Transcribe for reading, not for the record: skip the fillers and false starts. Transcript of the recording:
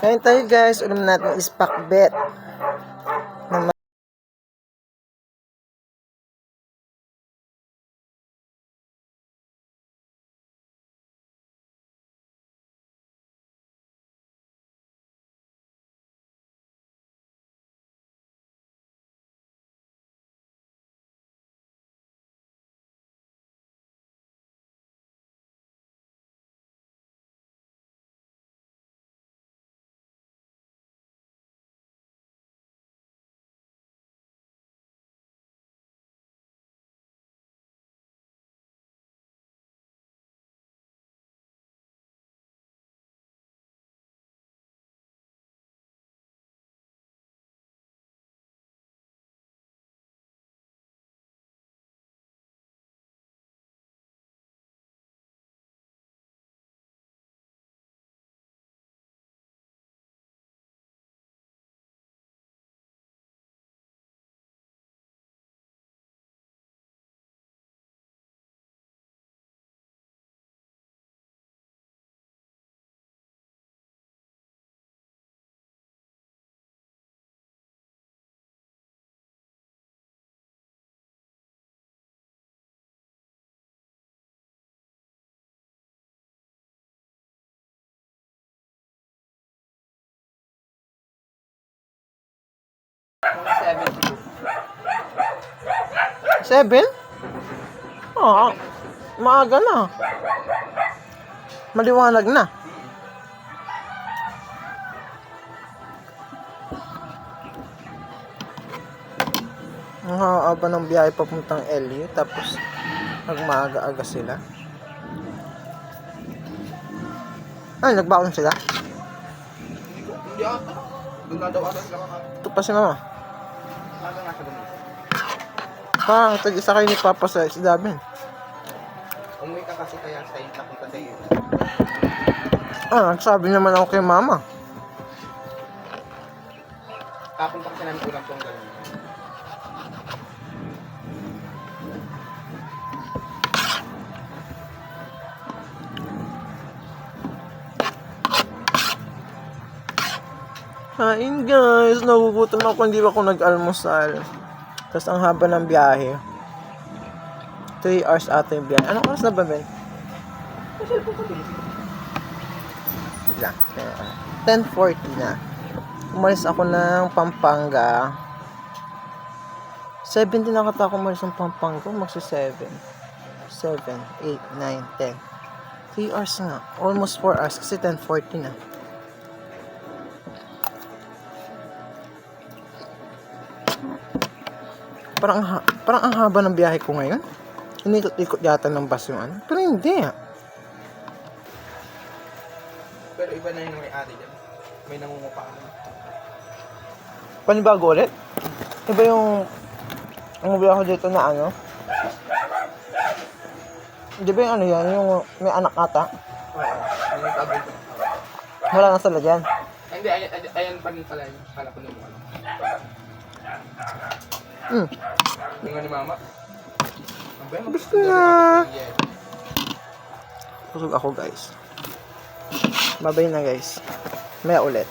Ngayon tayo guys, ulam natin is pakbet. Seven? Oo. Maaga na. Maliwanag na. Ang haba ng biyahe papuntang LU, tapos nagmaaga-aga sila. Ay, nagbaon sila? Hindi ata. Doon na daw ata sila kakain. Ito pa si mama. Ano nga sa doon? Tag-isa kayo ni Papa sa isdamin. Umuwi ka kasi kaya sa inyo, napunta sa iyo. Nagsabi naman ako kay mama. Kapunta kasi namin ulang kung gano'n. Kain guys, nagugutom ako, hindi ako nag-almusal. Tapos ang haba ng biyahe. 3 hours ata yung biyahe. Anong oras na ba, Ben? Kasi po ko din. Lang. 10:40 na. Umalis ako ng Pampanga. 7 din nakata ako umalis ng Pampanga. Magsi 7, 8, 9, 10. 3 hours nga. Almost 4 hours kasi 10:40 na. Parang ang haba ng biyahe ko ngayon. Inikot-ikot yata ng bus yung ano. Pero hindi Pero iba na yung may-ari dyan. May namumupaan. Panibago ulit? Iba yung umuwi ako dito na ano? Di ba yung ano yan? Yung may anak ata? May nagkabot. Wala na sila dyan. Hindi, ayan pa rin pala yun. Kala ko nung ano. Yung ni mama. Gusto na. Busog ako guys. Babay na guys. Maya ulit.